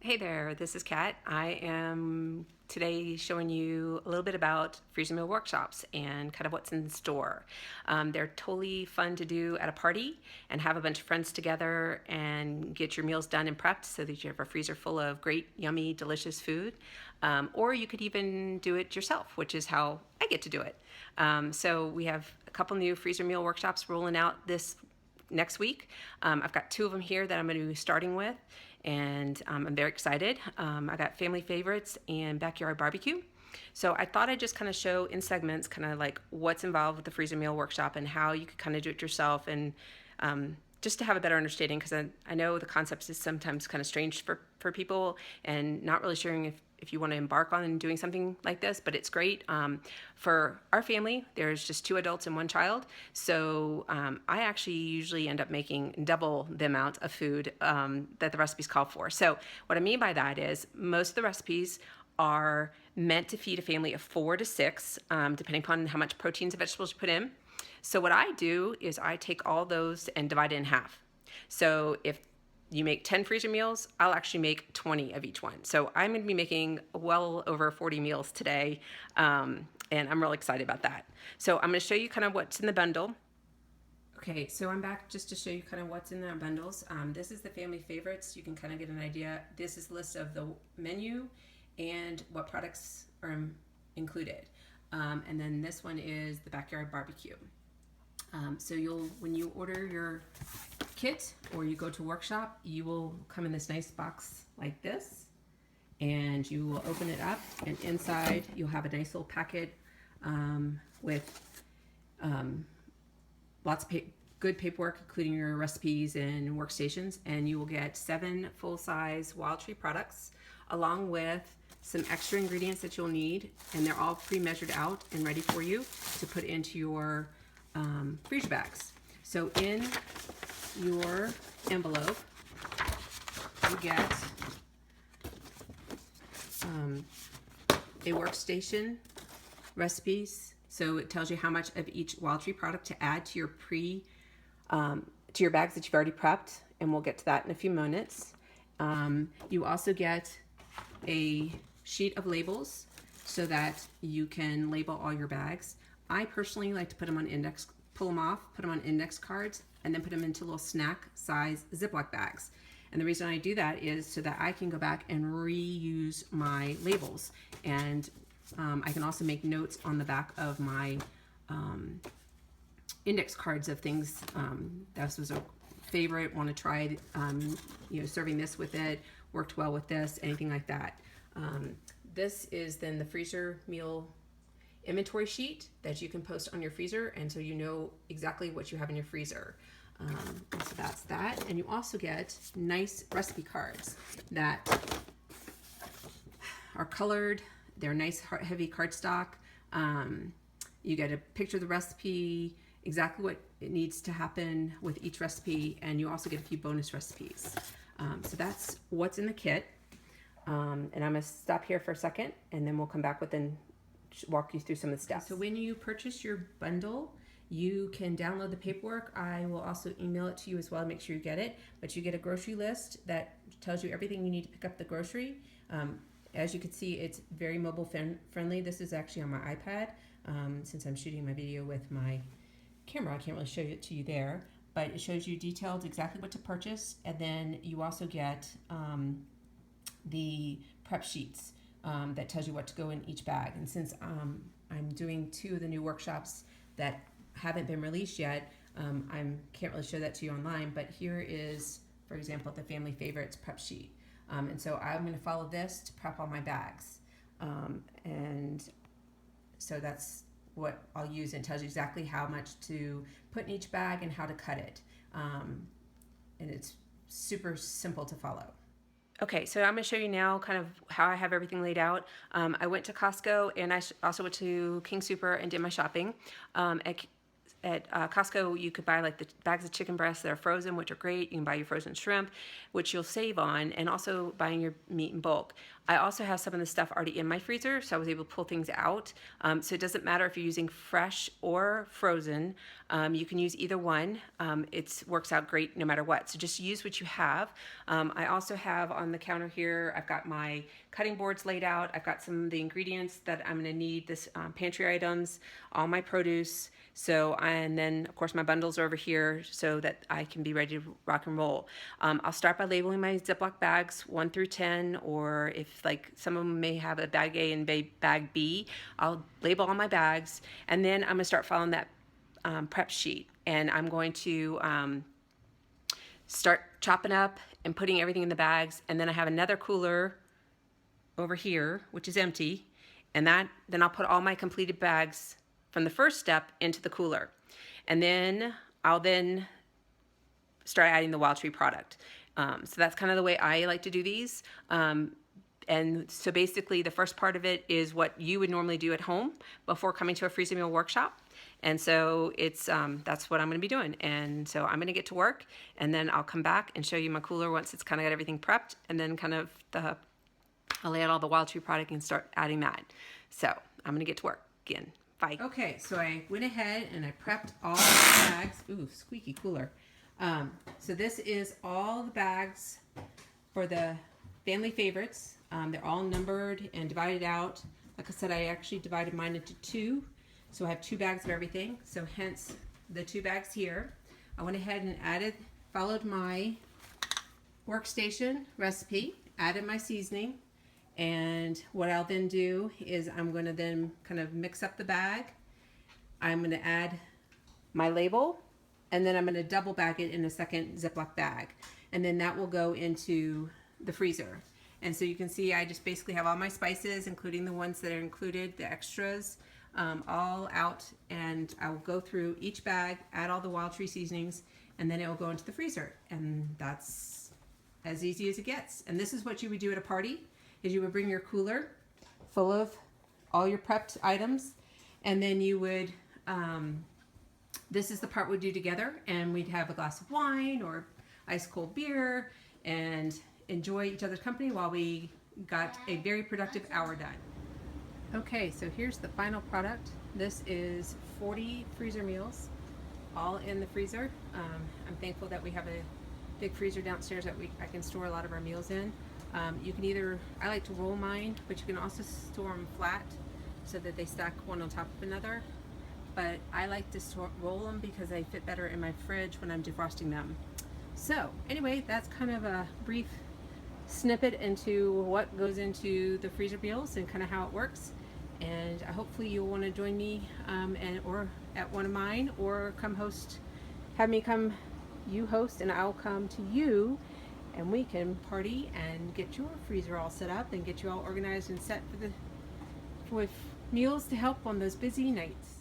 Hey there, this is Kat. I am today showing you a little bit about freezer meal workshops and kind of what's in store. They're totally fun to do at a party and have a bunch of friends together and get your meals done and prepped so that you have a freezer full of great, yummy, delicious food. Or you could even do it yourself, which is how I get to do it. So we have a couple new freezer meal workshops rolling out this next week. I've got two of them here that I'm going to be starting with, and I'm very excited. I got family favorites and backyard barbecue. So I thought I'd just kind of show in segments kind of like what's involved with the freezer meal workshop and how you could kind of do it yourself, and just to have a better understanding, because I know the concept is sometimes kind of strange for people and not really sure if you want to embark on doing something like this, but it's great. For our family, there's just 2 adults and 1 child, so I actually usually end up making double the amount of food that the recipes call for. So what I mean by that is most of the recipes are meant to feed a family of 4 to 6, depending upon how much proteins and vegetables you put in. So what I do is I take all those and divide it in half. So if you make 10 freezer meals, I'll actually make 20 of each one. So I'm going to be making well over 40 meals today, and I'm really excited about that. So I'm going to show you kind of what's in the bundle. Okay, so I'm back just to show you kind of what's in the bundles. This is the family favorites. You can kind of get an idea. This is a list of the menu and what products are included. And then this one is the backyard barbecue. So when you order your kit or you go to workshop, you will come in this nice box like this, and you will open it up, and inside you'll have a nice little packet with lots of good paperwork, including your recipes and workstations, and you will get 7 full-size Wildtree products along with some extra ingredients that you'll need, and they're all pre-measured out and ready for you to put into your freezer bags. So in your envelope, you get a workstation, recipes. So it tells you how much of each Wildtree product to add to your to your bags that you've already prepped, and we'll get to that in a few minutes. You also get a sheet of labels so that you can label all your bags. I personally like to put them on pull them off, put them on index cards, and then put them into little snack size Ziploc bags. And the reason I do that is so that I can go back and reuse my labels. And I can also make notes on the back of my index cards of things. This was a favorite, want to try, serving this with it, worked well with this, anything like that. This is then the freezer meal inventory sheet that you can post on your freezer, and so you know exactly what you have in your freezer. So that's that. And you also get nice recipe cards that are colored. They're nice heavy cardstock. You get a picture of the recipe, exactly what it needs to happen with each recipe, and you also get a few bonus recipes. So that's what's in the kit. And I'm going to stop here for a second, and then we'll come back with and walk you through some of the steps. So when you purchase your bundle, you can download the paperwork. I will also email it to you as well to make sure you get it. But you get a grocery list that tells you everything you need to pick up the grocery. As you can see, it's very mobile friendly. This is actually on my iPad. Since I'm shooting my video with my camera, I can't really show it to you there. But it shows you detailed exactly what to purchase. And then you also get the prep sheets that tells you what to go in each bag. And since I'm doing 2 of the new workshops that haven't been released yet, I can't really show that to you online, but here is, for example, the family favorites prep sheet. And so I'm going to follow this to prep all my bags. And so that's what I'll use, and tells you exactly how much to put in each bag and how to cut it. And it's super simple to follow. Okay, so I'm going to show you now kind of how I have everything laid out. I went to Costco, and I also went to King Super and did my shopping. At Costco, you could buy like the bags of chicken breasts that are frozen, which are great. You can buy your frozen shrimp, which you'll save on, and also buying your meat in bulk. I also have some of the stuff already in my freezer, so I was able to pull things out. So it doesn't matter if you're using fresh or frozen. You can use either one. It works out great no matter what. So just use what you have. I also have on the counter here, I've got my cutting boards laid out. I've got some of the ingredients that I'm going to need, this pantry items, all my produce. So, and then of course my bundles are over here so that I can be ready to rock and roll. I'll start by labeling my Ziploc bags 1 through 10, or if like some of them may have a bag A and bag B, I'll label all my bags, and then I'm gonna start following that prep sheet, and I'm going to start chopping up and putting everything in the bags, and then I have another cooler over here which is empty, and then I'll put all my completed bags from the first step into the cooler, and then I'll start adding the Wildtree product. So that's kind of the way I like to do these. And so basically the first part of it is what you would normally do at home before coming to a freezer meal workshop. And so it's that's what I'm going to be doing. And so I'm going to get to work, and then I'll come back and show you my cooler once it's kind of got everything prepped, and then kind of I'll lay out all the Wildtree product and start adding that. So I'm going to get to work again. Bye. Okay, so I went ahead and I prepped all the bags. Ooh, squeaky cooler. So this is all the bags for the family favorites. They're all numbered and divided out. Like I said, I actually divided mine into 2. So I have 2 bags of everything. So hence the 2 bags here. I went ahead and followed my workstation recipe, added my seasoning. And what I'll then do is I'm going to then kind of mix up the bag. I'm going to add my label, and then I'm going to double bag it in a second Ziploc bag. And then that will go into the freezer. And so you can see I just basically have all my spices, including the ones that are included, the extras, all out. And I will go through each bag, add all the Wildtree seasonings, and then it will go into the freezer. And that's as easy as it gets. And this is what you would do at a party. Is you would bring your cooler full of all your prepped items, and then you would, this is the part we'd do together, and we'd have a glass of wine or ice cold beer and enjoy each other's company while we got a very productive hour done. Okay, so here's the final product. This is 40 freezer meals, all in the freezer. I'm thankful that we have a big freezer downstairs that I can store a lot of our meals in. You can either, I like to roll mine, but you can also store them flat so that they stack one on top of another. But I like to roll them because they fit better in my fridge when I'm defrosting them. So anyway, that's kind of a brief snippet into what goes into the freezer meals and kind of how it works. And hopefully you'll want to join me or at one of mine, or have me come, you host, and I'll come to you, and we can party and get your freezer all set up and get you all organized and set with meals to help on those busy nights.